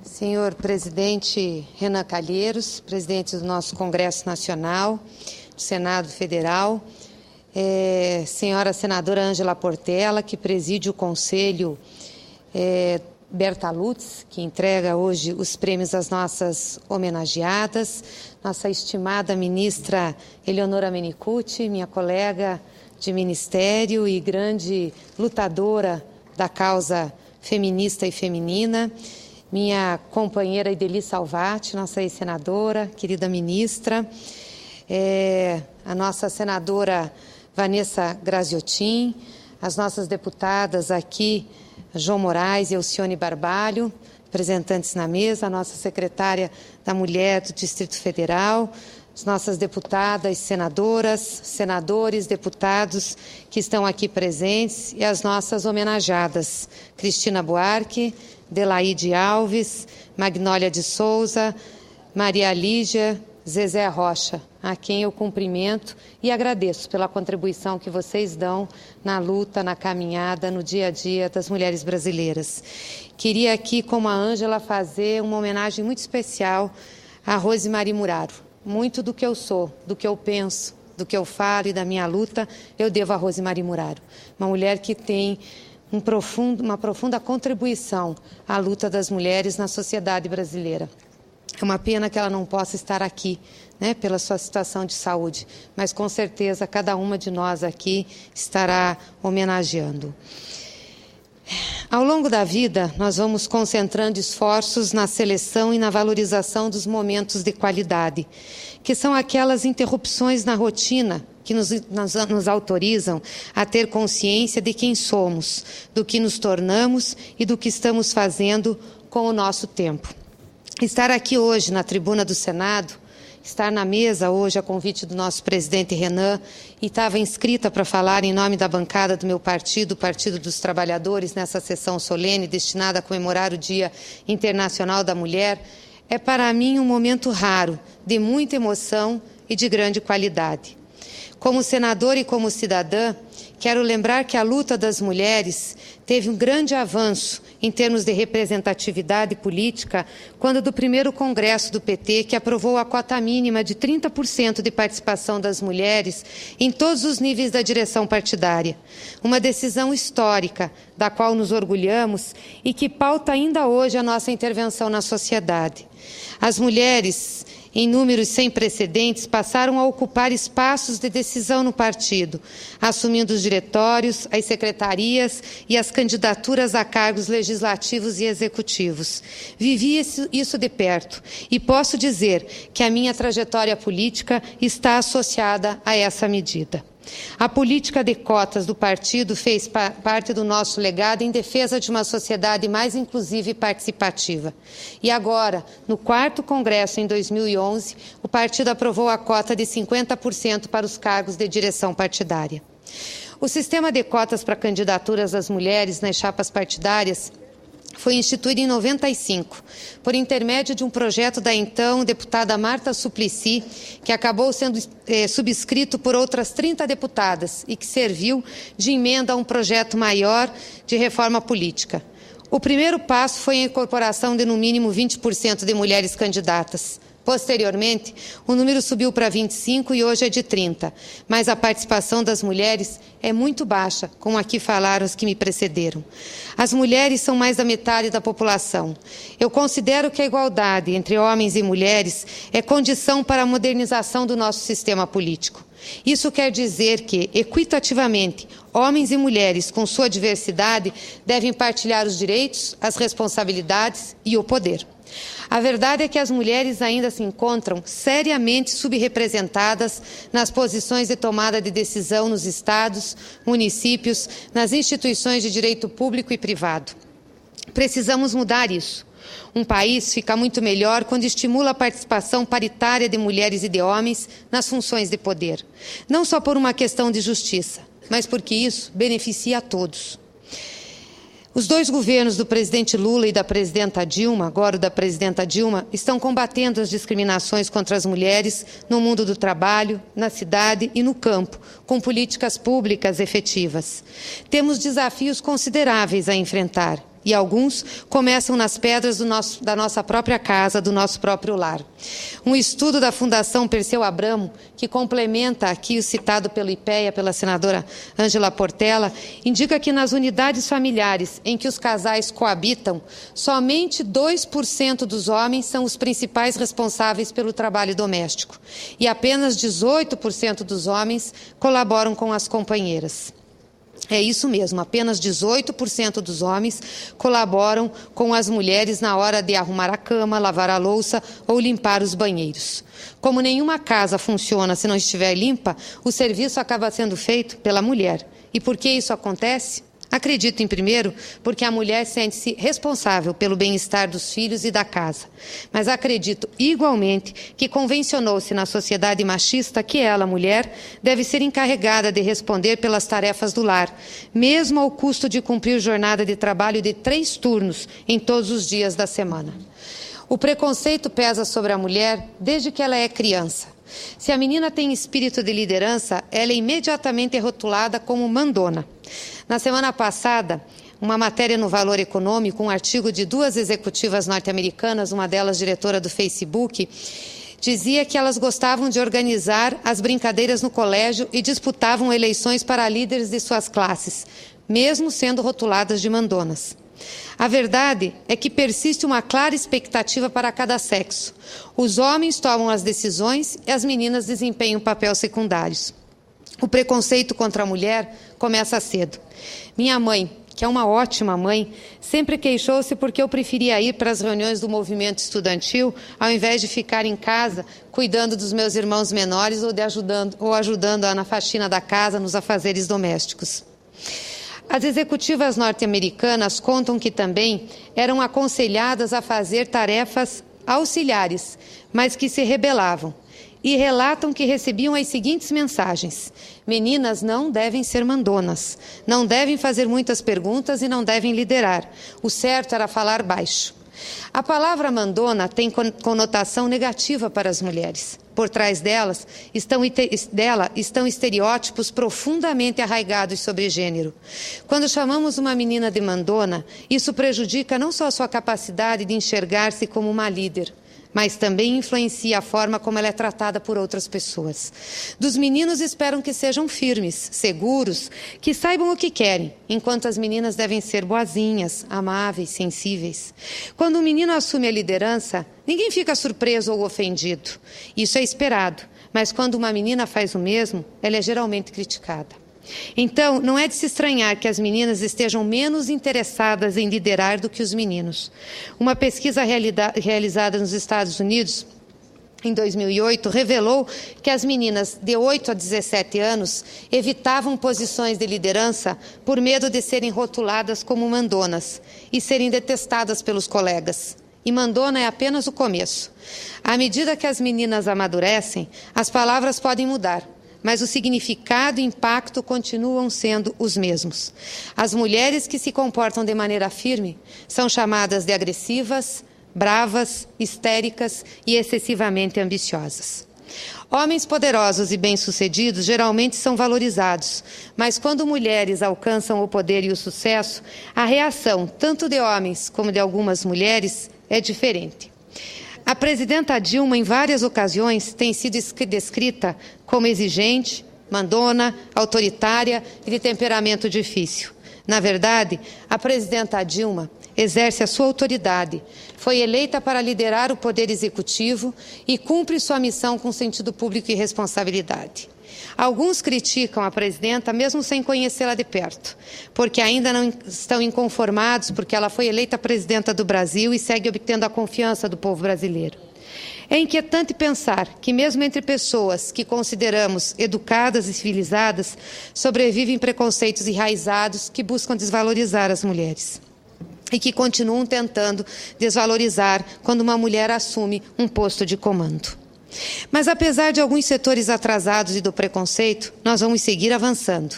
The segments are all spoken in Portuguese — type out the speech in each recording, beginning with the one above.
Senhor presidente Renan Calheiros, presidente do nosso Congresso Nacional, do Senado Federal, senhora senadora Ângela Portela, que preside o Conselho Berta Lutz, que entrega hoje os prêmios às nossas homenageadas, nossa estimada ministra Eleonora Menicucci, minha colega de ministério e grande lutadora da causa feminista e feminina, minha companheira Ideli Salvati, nossa ex-senadora, querida ministra, a nossa senadora Vanessa Graziotin, as nossas deputadas aqui, João Moraes e Alcione Barbalho, representantes na mesa, a nossa secretária da Mulher do Distrito Federal, as nossas deputadas, senadoras, senadores, deputados que estão aqui presentes e as nossas homenageadas, Cristina Buarque, Delaide Alves, Magnólia de Souza, Maria Lígia, Zezé Rocha, a quem eu cumprimento e agradeço pela contribuição que vocês dão na luta, na caminhada, no dia a dia das mulheres brasileiras. Queria aqui, como a Ângela, fazer uma homenagem muito especial a Rosemary Muraro. Muito do que eu sou, do que eu penso, do que eu falo e da minha luta, eu devo a Rosemary Muraro. Uma mulher que tem uma profunda contribuição à luta das mulheres na sociedade brasileira. É uma pena que ela não possa estar aqui, né, pela sua situação de saúde, mas com certeza cada uma de nós aqui estará homenageando. Ao longo da vida, nós vamos concentrando esforços na seleção e na valorização dos momentos de qualidade, que são aquelas interrupções na rotina que nos autorizam a ter consciência de quem somos, do que nos tornamos e do que estamos fazendo com o nosso tempo. Estar aqui hoje na tribuna do Senado, estar na mesa hoje a convite do nosso presidente Renan, e estava inscrita para falar em nome da bancada do meu partido, o Partido dos Trabalhadores, nessa sessão solene destinada a comemorar o Dia Internacional da Mulher, é para mim um momento raro, de muita emoção e de grande qualidade. Como senadora e como cidadã, quero lembrar que a luta das mulheres teve um grande avanço em termos de representatividade política quando do primeiro congresso do PT, que aprovou a cota mínima de 30% de participação das mulheres em todos os níveis da direção partidária. Uma decisão histórica, da qual nos orgulhamos e que pauta ainda hoje a nossa intervenção na sociedade. As mulheres, em números sem precedentes, passaram a ocupar espaços de decisão no partido, assumindo os diretórios, as secretarias e as candidaturas a cargos legislativos e executivos. Vivi isso de perto e posso dizer que a minha trajetória política está associada a essa medida. A política de cotas do partido fez parte do nosso legado em defesa de uma sociedade mais inclusiva e participativa. E agora, no 4º Congresso, em 2011, o partido aprovou a cota de 50% para os cargos de direção partidária. O sistema de cotas para candidaturas das mulheres nas chapas partidárias foi instituído em 95, por intermédio de um projeto da então deputada Marta Suplicy, que acabou sendo subscrito por outras 30 deputadas e que serviu de emenda a um projeto maior de reforma política. O primeiro passo foi a incorporação de no mínimo 20% de mulheres candidatas. Posteriormente, o número subiu para 25 e hoje é de 30, mas a participação das mulheres é muito baixa, como aqui falaram os que me precederam. As mulheres são mais da metade da população. Eu considero que a igualdade entre homens e mulheres é condição para a modernização do nosso sistema político. Isso quer dizer que, equitativamente, homens e mulheres com sua diversidade devem partilhar os direitos, as responsabilidades e o poder. A verdade é que as mulheres ainda se encontram seriamente subrepresentadas nas posições de tomada de decisão nos estados, municípios, nas instituições de direito público e privado. Precisamos mudar isso. Um país fica muito melhor quando estimula a participação paritária de mulheres e de homens nas funções de poder. Não só por uma questão de justiça, mas porque isso beneficia a todos. Os dois governos do presidente Lula e da presidenta Dilma, agora o da presidenta Dilma, estão combatendo as discriminações contra as mulheres no mundo do trabalho, na cidade e no campo, com políticas públicas efetivas. Temos desafios consideráveis a enfrentar E alguns começam nas pedras da nossa própria casa, do nosso próprio lar. Um estudo da Fundação Perseu Abramo, que complementa aqui o citado pelo IPEA, pela senadora Ângela Portela, indica que nas unidades familiares em que os casais coabitam, somente 2% dos homens são os principais responsáveis pelo trabalho doméstico e apenas 18% dos homens colaboram com as companheiras. É isso mesmo, apenas 18% dos homens colaboram com as mulheres na hora de arrumar a cama, lavar a louça ou limpar os banheiros. Como nenhuma casa funciona se não estiver limpa, o serviço acaba sendo feito pela mulher. E por que isso acontece? Acredito, em primeiro, porque a mulher sente-se responsável pelo bem-estar dos filhos e da casa. Mas acredito, igualmente, que convencionou-se na sociedade machista que ela, mulher, deve ser encarregada de responder pelas tarefas do lar, mesmo ao custo de cumprir jornada de trabalho de 3 turnos em todos os dias da semana. O preconceito pesa sobre a mulher desde que ela é criança. Se a menina tem espírito de liderança, ela é imediatamente rotulada como mandona. Na semana passada, uma matéria no Valor Econômico, um artigo de 2 executivas norte-americanas, uma delas diretora do Facebook, dizia que elas gostavam de organizar as brincadeiras no colégio e disputavam eleições para líderes de suas classes, mesmo sendo rotuladas de mandonas. A verdade é que persiste uma clara expectativa para cada sexo. Os homens tomam as decisões e as meninas desempenham papéis secundários. O preconceito contra a mulher começa cedo. Minha mãe, que é uma ótima mãe, sempre queixou-se porque eu preferia ir para as reuniões do movimento estudantil ao invés de ficar em casa cuidando dos meus irmãos menores ou ajudando na faxina da casa, nos afazeres domésticos. As executivas norte-americanas contam que também eram aconselhadas a fazer tarefas auxiliares, mas que se rebelavam. E relatam que recebiam as seguintes mensagens: meninas não devem ser mandonas, não devem fazer muitas perguntas e não devem liderar. O certo era falar baixo. A palavra mandona tem conotação negativa para as mulheres. Por trás dela estão estereótipos profundamente arraigados sobre gênero. Quando chamamos uma menina de mandona, isso prejudica não só a sua capacidade de enxergar-se como uma líder, mas também influencia a forma como ela é tratada por outras pessoas. Dos meninos esperam que sejam firmes, seguros, que saibam o que querem, enquanto as meninas devem ser boazinhas, amáveis, sensíveis. Quando um menino assume a liderança, ninguém fica surpreso ou ofendido. Isso é esperado, mas quando uma menina faz o mesmo, ela é geralmente criticada. Então, não é de se estranhar que as meninas estejam menos interessadas em liderar do que os meninos. Uma pesquisa realizada nos Estados Unidos, em 2008, revelou que as meninas de 8 a 17 anos evitavam posições de liderança por medo de serem rotuladas como mandonas e serem detestadas pelos colegas. E mandona é apenas o começo. À medida que as meninas amadurecem, as palavras podem mudar, mas o significado e impacto continuam sendo os mesmos. As mulheres que se comportam de maneira firme são chamadas de agressivas, bravas, histéricas e excessivamente ambiciosas. Homens poderosos e bem-sucedidos geralmente são valorizados, mas quando mulheres alcançam o poder e o sucesso, a reação, tanto de homens como de algumas mulheres, é diferente. A presidenta Dilma, em várias ocasiões, tem sido descrita como exigente, mandona, autoritária e de temperamento difícil. Na verdade, a presidenta Dilma exerce a sua autoridade, foi eleita para liderar o poder executivo e cumpre sua missão com sentido público e responsabilidade. Alguns criticam a presidenta mesmo sem conhecê-la de perto, porque ainda não estão inconformados porque ela foi eleita presidenta do Brasil e segue obtendo a confiança do povo brasileiro. É inquietante pensar que mesmo entre pessoas que consideramos educadas e civilizadas, sobrevivem preconceitos enraizados que buscam desvalorizar as mulheres e que continuam tentando desvalorizar quando uma mulher assume um posto de comando. Mas apesar de alguns setores atrasados e do preconceito, nós vamos seguir avançando.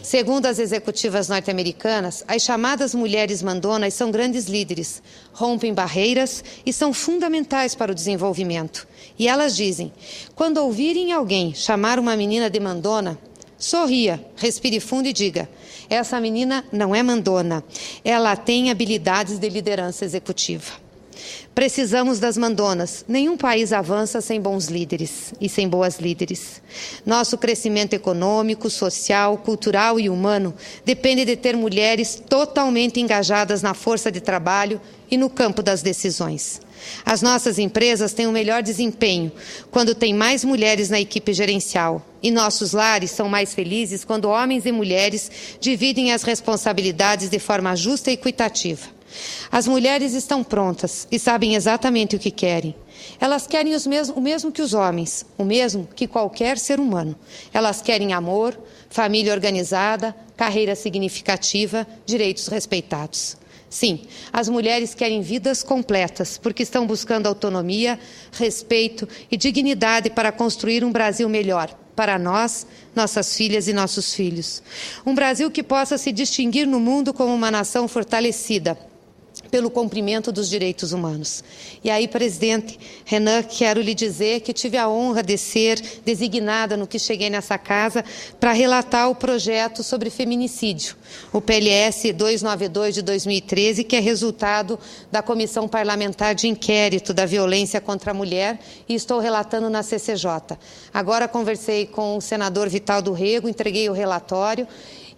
Segundo as executivas norte-americanas, as chamadas mulheres mandonas são grandes líderes, rompem barreiras e são fundamentais para o desenvolvimento. E elas dizem: quando ouvirem alguém chamar uma menina de mandona, Sorria, respire fundo e diga: essa menina não é mandona, ela tem habilidades de liderança executiva. Precisamos das mandonas. Nenhum país avança sem bons líderes e sem boas líderes. Nosso crescimento econômico, social, cultural e humano depende de ter mulheres totalmente engajadas na força de trabalho e no campo das decisões. As nossas empresas têm o melhor desempenho quando tem mais mulheres na equipe gerencial. E nossos lares são mais felizes quando homens e mulheres dividem as responsabilidades de forma justa e equitativa. As mulheres estão prontas e sabem exatamente o que querem. Elas querem o mesmo que os homens, o mesmo que qualquer ser humano. Elas querem amor, família organizada, carreira significativa, direitos respeitados. Sim, as mulheres querem vidas completas, porque estão buscando autonomia, respeito e dignidade para construir um Brasil melhor para nós, nossas filhas e nossos filhos. Um Brasil que possa se distinguir no mundo como uma nação fortalecida pelo cumprimento dos direitos humanos. E aí, presidente Renan, quero lhe dizer que tive a honra de ser designada no que cheguei nessa casa para relatar o projeto sobre feminicídio, o PLS 292 de 2013, que é resultado da Comissão Parlamentar de Inquérito da Violência contra a Mulher, e estou relatando na CCJ. Agora conversei com o senador Vital do Rego, entreguei o relatório,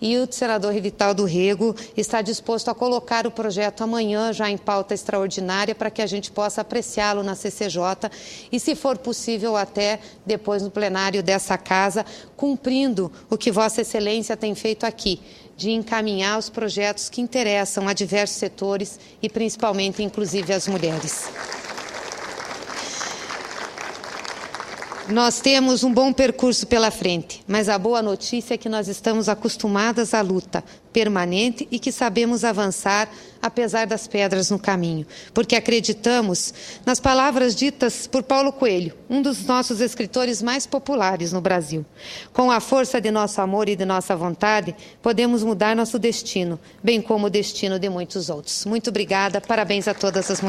e o senador Vital do Rego está disposto a colocar o projeto amanhã já em pauta extraordinária para que a gente possa apreciá-lo na CCJ e, se for possível, até depois no plenário dessa casa, cumprindo o que Vossa Excelência tem feito aqui, de encaminhar os projetos que interessam a diversos setores e principalmente, inclusive, as mulheres. Nós temos um bom percurso pela frente, mas a boa notícia é que nós estamos acostumadas à luta permanente e que sabemos avançar apesar das pedras no caminho, porque acreditamos nas palavras ditas por Paulo Coelho, um dos nossos escritores mais populares no Brasil. Com a força de nosso amor e de nossa vontade, podemos mudar nosso destino, bem como o destino de muitos outros. Muito obrigada, parabéns a todas as mulheres.